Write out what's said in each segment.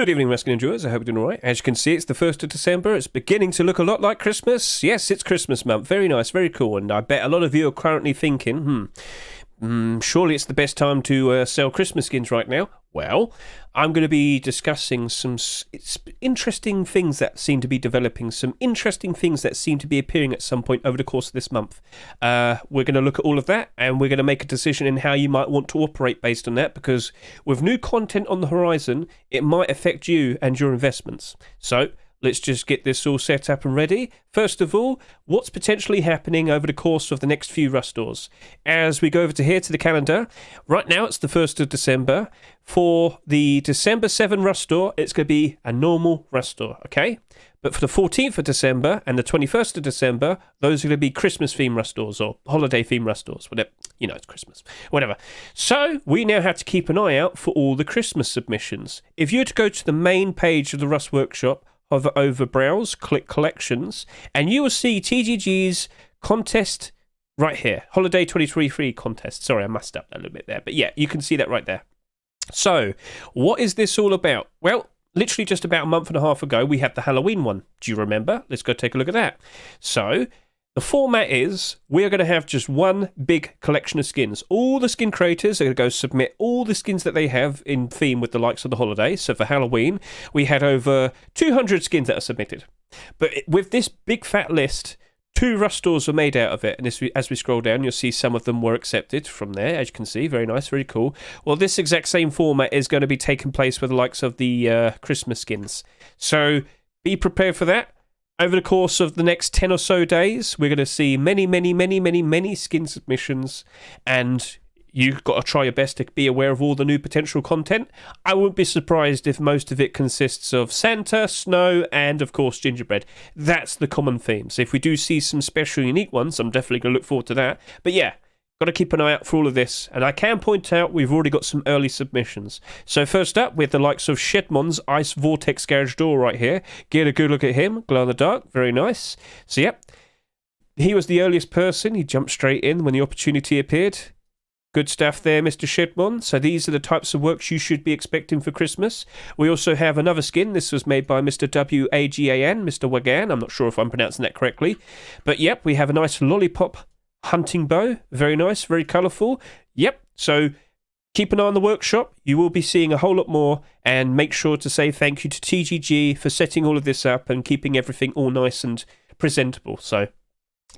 Good evening, Masculine Enjoyers. I hope you're doing all right. As you can see, it's the 1st of December. It's beginning to look a lot like Christmas. Yes, it's Christmas month. Very nice, very cool. And I bet a lot of you are currently thinking, surely it's the best time to sell Christmas skins right now. Well, I'm going to be discussing some interesting things that seem to be developing, some interesting things that seem to be appearing at some point over the course of this month. We're going to look at all of that, and we're going to make a decision in how you might want to operate based on that, because with new content on the horizon, it might affect you and your investments. So let's just get this all set up and ready. First of all, what's potentially happening over the course of the next few Rust stores? As we go over to here to the calendar, right now it's the 1st of December. For the December 7 Rust store, it's going to be a normal Rust store, okay? But for the 14th of December and the 21st of December, those are going to be Christmas-themed Rust stores or holiday-themed Rust stores. Whatever. You know, it's Christmas. Whatever. So we now have to keep an eye out for all the Christmas submissions. If you were to go to the main page of the Rust Workshop, hover over Browse, click Collections, and you will see TGG's contest right here. Holiday 2023 contest. Sorry, I messed up a little bit there. But yeah, you can see that right there. So, what is this all about? Well, literally just about a month and a half ago, we had the Halloween one. Do you remember? Let's go take a look at that. So, the format is we're going to have just one big collection of skins. All the skin creators are going to go submit all the skins that they have in theme with the likes of the holiday. So for Halloween, we had over 200 skins that are submitted. But with this big fat list, 2 Rust stores were made out of it. And as we scroll down, you'll see some of them were accepted from there, as you can see. Very nice, very cool. Well, this exact same format is going to be taking place with the likes of the Christmas skins. So be prepared for that. Over the course of the next 10 or so days, we're going to see many skin submissions, and you've got to try your best to be aware of all the new potential content. I wouldn't be surprised if most of it consists of Santa, snow, and of course gingerbread. That's the common theme. So if we do see some special unique ones, I'm definitely going to look forward to that. But yeah, got to keep an eye out for all of this. And I can point out we've already got some early submissions. So first up, with the likes of Shedmon's Ice Vortex Garage Door right here. Get a good look at him. Glow in the dark. Very nice. So yep, he was the earliest person. He jumped straight in when the opportunity appeared. Good stuff there, Mr. Shedmon. So these are the types of works you should be expecting for Christmas. We also have another skin. This was made by Mr. Wagan, Mr. Wagan. I'm not sure if I'm pronouncing that correctly. But yep, we have a nice lollipop hunting bow. Very nice, very colourful. Yep, so keep an eye on the workshop. You will be seeing a whole lot more. And make sure to say thank you to TGG for setting all of this up and keeping everything all nice and presentable. So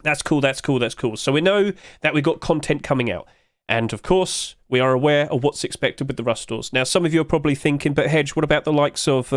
that's cool, that's cool, that's cool. So we know that we've got content coming out. And of course, we are aware of what's expected with the Rust stores. Now, some of you are probably thinking, but Hedge, what about the likes of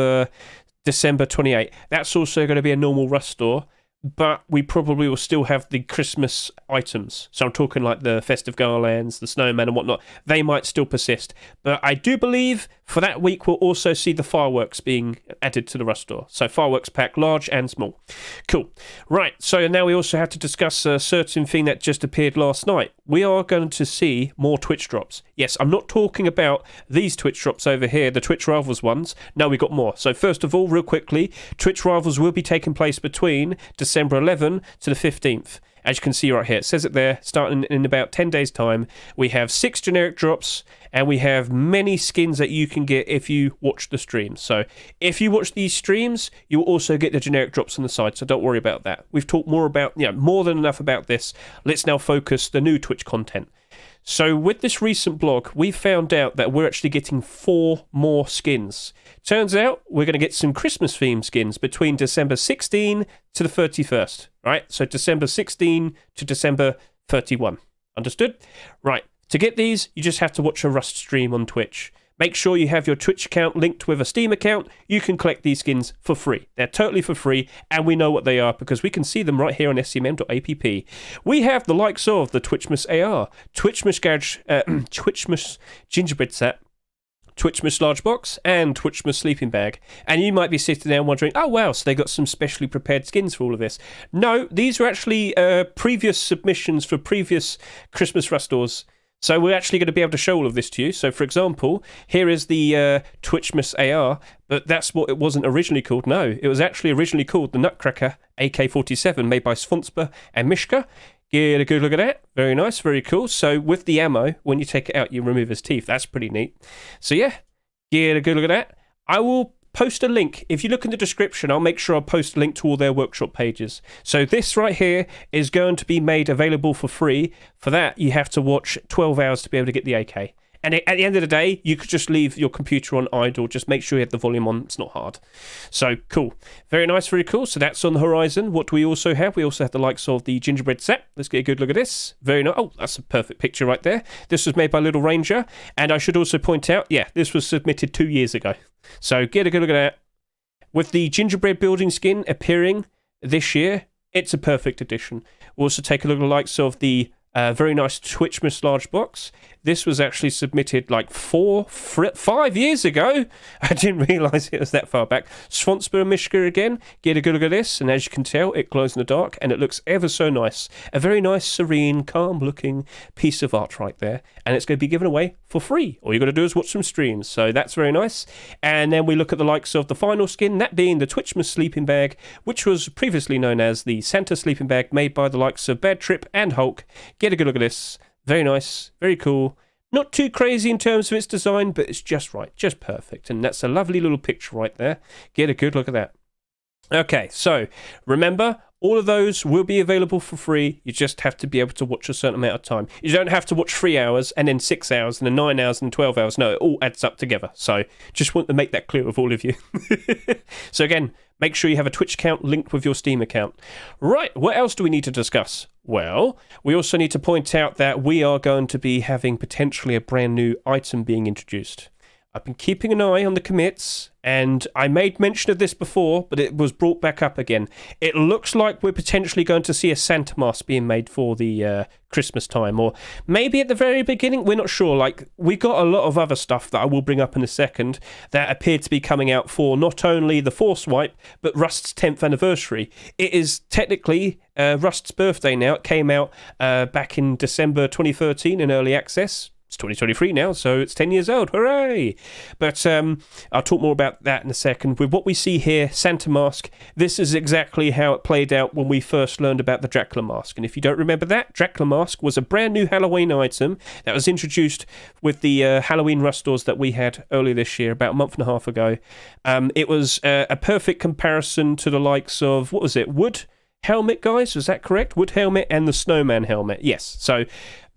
December 28? That's also going to be a normal Rust store, but we probably will still have the Christmas items. So I'm talking like the festive garlands, the snowman and whatnot. They might still persist. But I do believe for that week we'll also see the fireworks being added to the Rust store. So fireworks pack, large and small. Cool. Right, so now we also have to discuss a certain thing that just appeared last night. We are going to see more Twitch drops. Yes, I'm not talking about these Twitch drops over here, the Twitch Rivals ones. No, we got more. So first of all, real quickly, Twitch Rivals will be taking place between December 11 to the 15th. As you can see right here, it says it there, starting in about 10 days' time. We have 6 generic drops, and we have many skins that you can get if you watch the streams. So if you watch these streams, you'll also get the generic drops on the side, so don't worry about that. We've talked more than enough about this. Let's now focus the new Twitch content. So with this recent blog, we found out that we're actually getting 4 more skins. Turns out we're going to get some Christmas-themed skins between December 16 to the 31st, right? So December 16 to December 31. Understood? Right. To get these, you just have to watch a Rust stream on Twitch. Make sure you have your Twitch account linked with a Steam account. You can collect these skins for free. They're totally for free, and we know what they are because we can see them right here on scmm.app. We have the likes of the Twitchmas AR, Twitchmas Garage, Twitchmas Gingerbread Set, Twitchmas Large Box, and Twitchmas Sleeping Bag. And you might be sitting there wondering, oh wow, so they got some specially prepared skins for all of this. No, these are actually previous submissions for previous Christmas Rust stores. So we're actually going to be able to show all of this to you. So, for example, here is the Twitchmas AR, but that's what it wasn't originally called. No, it was actually originally called the Nutcracker AK-47, made by Svonspa and Mishka. Get a good look at that. Very nice, very cool. So with the ammo, when you take it out, you remove his teeth. That's pretty neat. So yeah, get a good look at that. I will post a link. If you look in the description, I'll make sure I'll post a link to all their workshop pages. So this right here is going to be made available for free. For that, you have to watch 12 hours to be able to get the AK. And at the end of the day, you could just leave your computer on idle. Just make sure you have the volume on. It's not hard. So, cool. Very nice, very cool. So that's on the horizon. What do we also have? We also have the likes of the gingerbread set. Let's get a good look at this. Very nice. Oh, that's a perfect picture right there. This was made by Little Ranger. And I should also point out, yeah, this was submitted 2 years ago. So get a good look at that. With the gingerbread building skin appearing this year, it's a perfect addition. We'll also take a look at the likes of the very nice Twitchmas large box. This was actually submitted like 5 years ago. I didn't realise it was that far back. Swansper and Mishka again. Get a good look at this, and as you can tell, it glows in the dark, and it looks ever so nice. A very nice, serene, calm-looking piece of art right there, and it's going to be given away for free. All you got to do is watch some streams, so that's very nice. And then we look at the likes of the final skin, that being the Twitchmas sleeping bag, which was previously known as the Santa sleeping bag, made by the likes of Bad Trip and Hulk. Get a good look at this. Very nice, very cool. Not too crazy in terms of its design, but it's just right, just perfect. And that's a lovely little picture right there. Get a good look at that. Okay, so remember, all of those will be available for free. You just have to be able to watch a certain amount of time. You don't have to watch 3 hours and then 6 hours and then 9 hours and 12 hours. No, it all adds up together. So just want to make that clear with all of you. So again, make sure you have a Twitch account linked with your Steam account. Right, what else do we need to discuss? Well, we also need to point out that we are going to be having potentially a brand new item being introduced. I've been keeping an eye on the commits, and I made mention of this before, but it was brought back up again. It looks like we're potentially going to see a Santa mask being made for the Christmas time, or maybe at the very beginning, we're not sure. Like, we got a lot of other stuff that I will bring up in a second that appeared to be coming out for not only the Force Wipe, but Rust's 10th anniversary. It is technically Rust's birthday now. It came out back in December 2013 in early access. It's 2023 now, so it's 10 years old. Hooray! But I'll talk more about that in a second. With what we see here, Santa Mask, this is exactly how it played out when we first learned about the Dracula Mask. And if you don't remember that, Dracula Mask was a brand new Halloween item that was introduced with the Halloween Rust stores that we had earlier this year, about a month and a half ago. It was a perfect comparison to the likes of, what was it, Wood Helmet, guys? Was that correct? Wood Helmet and the Snowman Helmet. Yes, so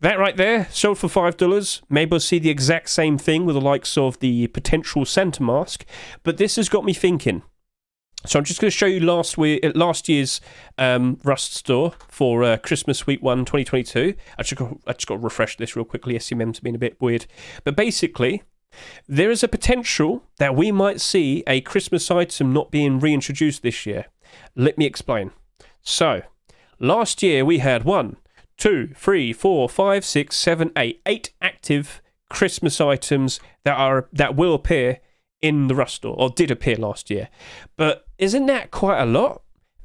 that right there, sold for $5. Maybe we'll see the exact same thing with the likes of the potential Santa Mask. But this has got me thinking. So I'm just going to show you last year's Rust store for Christmas Week 1 2022. I just got to refresh this real quickly. SCMM's been a bit weird. But basically, there is a potential that we might see a Christmas item not being reintroduced this year. Let me explain. So, last year we had 1, 2, 3, 4, 5, 6, 7, 8. 8 active Christmas items that will appear in the Rust store, or did appear last year. But isn't that quite a lot?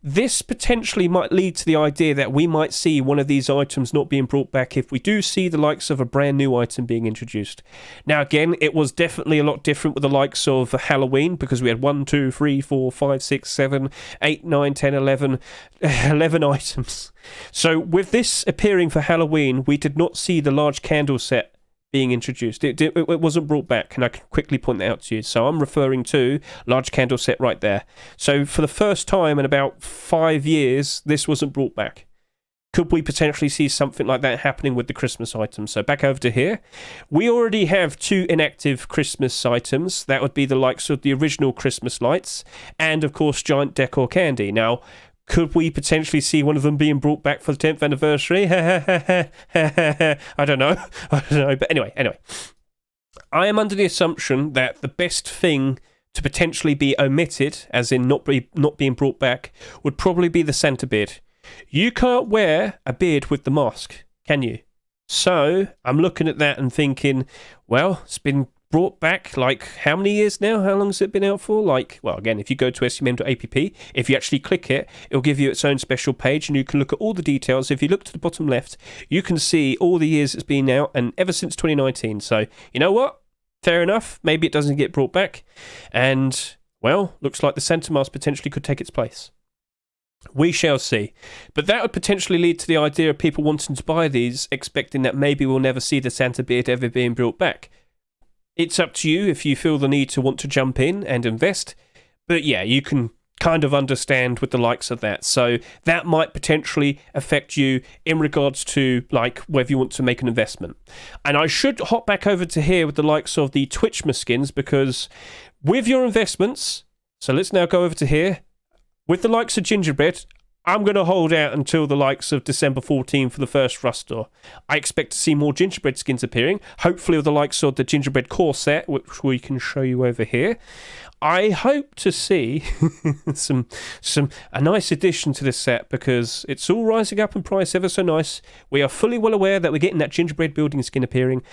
This potentially might lead to the idea that we might see one of these items not being brought back if we do see the likes of a brand new item being introduced. Now again, it was definitely a lot different with the likes of Halloween, because we had 1, 2, 3, 4, 5, 6, 7, 8, 9, 10, 11 items. So with this appearing for Halloween, we did not see the large candle set being introduced. It wasn't brought back, and I can quickly point that out to you. So I'm referring to large candle set right there. So for the first time in about 5 years, this wasn't brought back. Could we potentially see something like that happening with the Christmas items? So back over to here. We already have 2 inactive Christmas items. That would be the likes of the original Christmas lights and, of course, giant decor candy. Now, could we potentially see one of them being brought back for the 10th anniversary? I don't know. But anyway. I am under the assumption that the best thing to potentially be omitted, as in not being brought back, would probably be the Santa beard. You can't wear a beard with the mask, can you? So, I'm looking at that and thinking, well, it's been brought back, like, how many years now? How long has it been out for? Like, well, again, if you go to scmm.app, if you actually click it, it'll give you its own special page, and you can look at all the details. If you look to the bottom left, you can see all the years it's been out, and ever since 2019. So, you know what? Fair enough. Maybe it doesn't get brought back. And, well, looks like the Santa Mask potentially could take its place. We shall see. But that would potentially lead to the idea of people wanting to buy these, expecting that maybe we'll never see the Santa beard ever being brought back. It's up to you if you feel the need to want to jump in and invest. But yeah, you can kind of understand with the likes of that. So that might potentially affect you in regards to like whether you want to make an investment. And I should hop back over to here with the likes of the Twitchmas skins, because with your investments, so let's now go over to here, with the likes of Gingerbread, I'm going to hold out until the likes of December 14 for the first Rust store. I expect to see more Gingerbread skins appearing, hopefully with the likes of the Gingerbread core set, which we can show you over here. I hope to see a nice addition to this set, because it's all rising up in price ever so nice. We are fully well aware that we're getting that Gingerbread building skin appearing.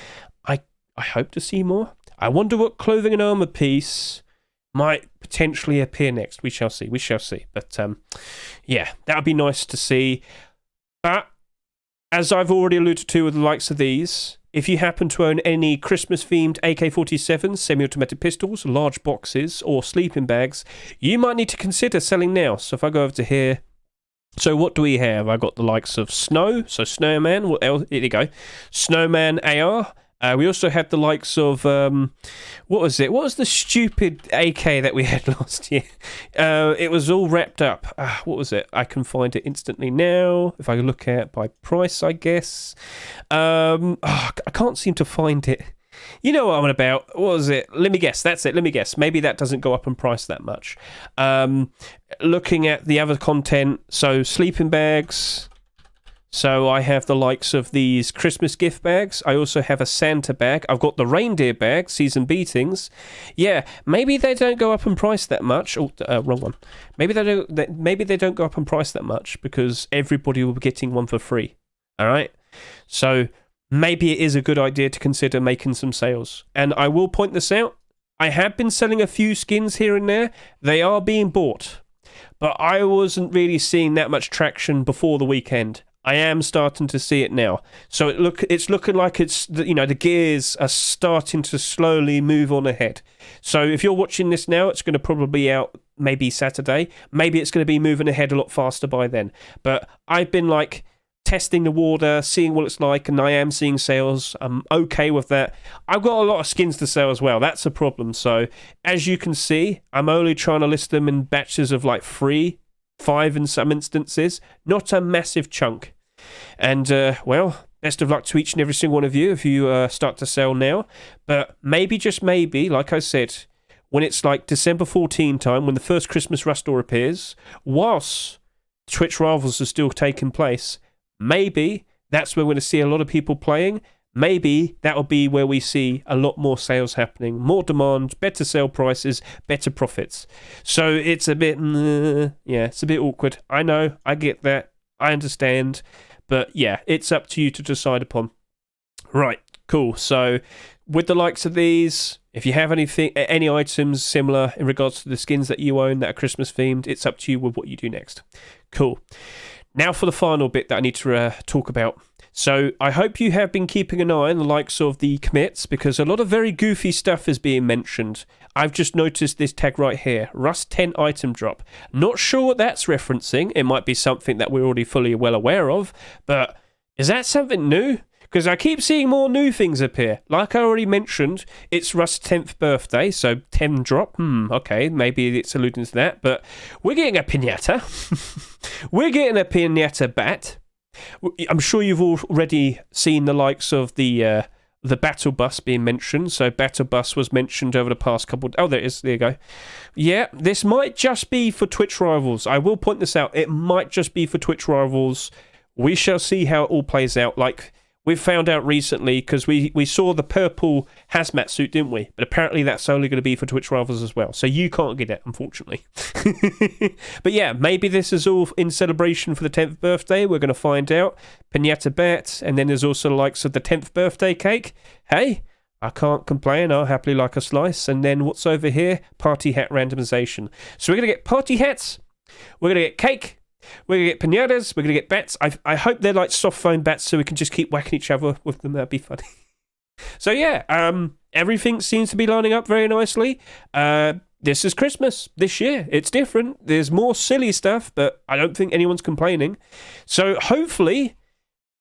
I hope to see more. I wonder what clothing and armor piece might potentially appear next. We shall see. But yeah, that would be nice to see. But as I've already alluded to with the likes of these, if you happen to own any Christmas-themed AK-47s, semi-automatic pistols, large boxes, or sleeping bags, you might need to consider selling now. So if I go over to here, so what do we have? I got the likes of Snow, so Snowman. What else? Here you go. Snowman AR. We also had the likes of, what was it? What was the stupid AK that we had last year? It was all wrapped up. What was it? I can find it instantly now. If I look at by price, I guess. I can't seem to find it. You know what I'm on about. What was it? Let me guess. That's it. Let me guess. Maybe that doesn't go up in price that much. Looking at the other content, so sleeping bags. So I have the likes of these Christmas gift bags. I also have a Santa bag. I've got the reindeer bag, season beatings. Yeah, maybe they don't go up in price that much. Oh, wrong one. Maybe they don't go up in price that much because everybody will be getting one for free. All right. So maybe it is a good idea to consider making some sales. And I will point this out. I have been selling a few skins here and there. They are being bought, but I wasn't really seeing that much traction before the weekend. I am starting to see it now. So it's looking like the gears are starting to slowly move on ahead. So if you're watching this now, it's going to probably be out maybe Saturday. Maybe it's going to be moving ahead a lot faster by then. But I've been like testing the water, seeing what it's like, and I am seeing sales. I'm okay with that. I've got a lot of skins to sell as well. That's a problem. So as you can see, I'm only trying to list them in batches of like 3, 5 in some instances, not a massive chunk. And well, best of luck to each and every single one of you if you start to sell now. But maybe, just maybe, like I said, when it's like December 14 time, when the first Christmas Rust store appears, whilst Twitch Rivals are still taking place, maybe that's where we're going to see a lot of people playing. Maybe that'll be where we see a lot more sales happening, more demand, better sale prices, better profits. So it's a bit, it's a bit awkward. I know, I get that, I understand, but yeah, it's up to you to decide upon. Right, cool. So with the likes of these, if you have any items similar in regards to the skins that you own that are Christmas themed, it's up to you with what you do next. Cool. Now for the final bit that I need to talk about. So I hope you have been keeping an eye on the likes of the commits, because a lot of very goofy stuff is being mentioned. I've just noticed this tag right here, Rust 10 item drop. Not sure what that's referencing. It might be something that we're already fully well aware of, but is that something new? Because I keep seeing more new things appear. Like I already mentioned, it's Rust's 10th birthday, so 10 drop. Okay, maybe it's alluding to that, but we're getting a Pinata. We're getting a Pinata bat. I'm sure you've already seen the likes of the battle bus being mentioned. So battle bus was mentioned over the past couple. Oh, there it is. There you go. Yeah, this might just be for Twitch Rivals. I will point this out. It might just be for Twitch Rivals. We shall see how it all plays out. Like we found out recently, because we saw the purple hazmat suit, didn't we? But apparently that's only going to be for Twitch Rivals as well. So you can't get it, unfortunately. But yeah, maybe this is all in celebration for the 10th birthday. We're going to find out. Pinata bet, and then there's also the likes of the 10th birthday cake. Hey, I can't complain. I'll happily like a slice. And then what's over here? Party hat randomization. So we're going to get party hats. We're going to get cake. We're going to get pinatas, we're going to get bats. I hope they're like soft foam bats so we can just keep whacking each other with them. That'd be funny. So yeah, everything seems to be lining up very nicely. This is Christmas this year. It's different. There's more silly stuff, but I don't think anyone's complaining. So hopefully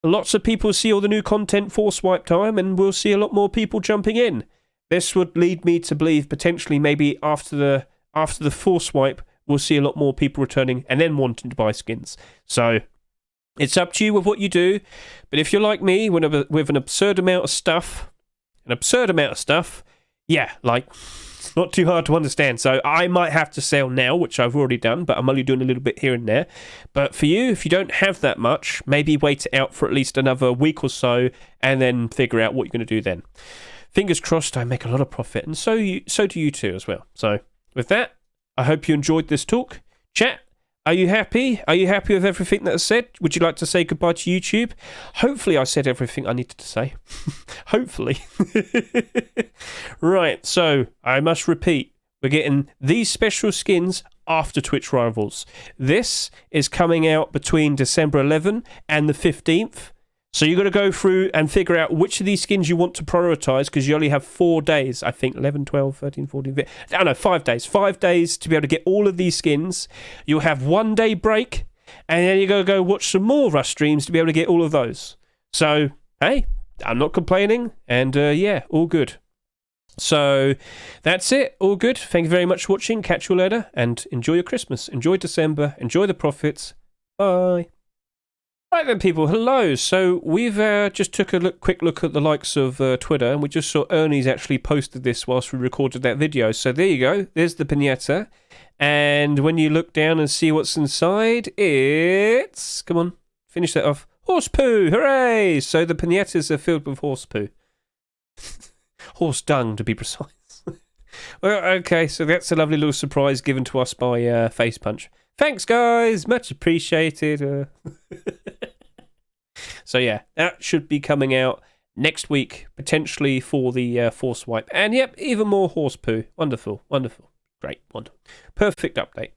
lots of people see all the new content for swipe time, and we'll see a lot more people jumping in. This would lead me to believe potentially maybe after the after the force wipe, we'll see a lot more people returning and then wanting to buy skins. So it's up to you with what you do. But if you're like me, with an absurd amount of stuff, yeah, like, it's not too hard to understand. So I might have to sell now, which I've already done, but I'm only doing a little bit here and there. But for you, if you don't have that much, maybe wait it out for at least another week or so and then figure out what you're going to do then. Fingers crossed I make a lot of profit, and so do you too as well. So with that, I hope you enjoyed this talk. Chat, are you happy? Are you happy with everything that I said? Would you like to say goodbye to YouTube? Hopefully I said everything I needed to say. Hopefully. Right, so I must repeat. We're getting these special skins after Twitch Rivals. This is coming out between December 11 and the 15th. So you've got to go through and figure out which of these skins you want to prioritize, because you only have 4 days, I think, 11, 12, 13, 14, 15, I don't know, 5 days. 5 days to be able to get all of these skins. You'll have 1 day break, and then you're going to go watch some more Rush streams to be able to get all of those. So, hey, I'm not complaining, and yeah, all good. So that's it, all good. Thank you very much for watching. Catch you later, and enjoy your Christmas. Enjoy December. Enjoy the profits. Bye. Right then, people, hello. So we've just took a quick look at the likes of Twitter, and we just saw Ernie's actually posted this whilst we recorded that video. So there you go. There's the Pinata. And when you look down and see what's inside, it's... Come on, finish that off. Horse poo, hooray! So the Pinatas are filled with horse poo. Horse dung, to be precise. Well, okay, so that's a lovely little surprise given to us by Face Punch. Thanks, guys. Much appreciated. So, yeah, that should be coming out next week, potentially for the force wipe. And, yep, even more horse poo. Wonderful, wonderful. Great, wonderful. Perfect update.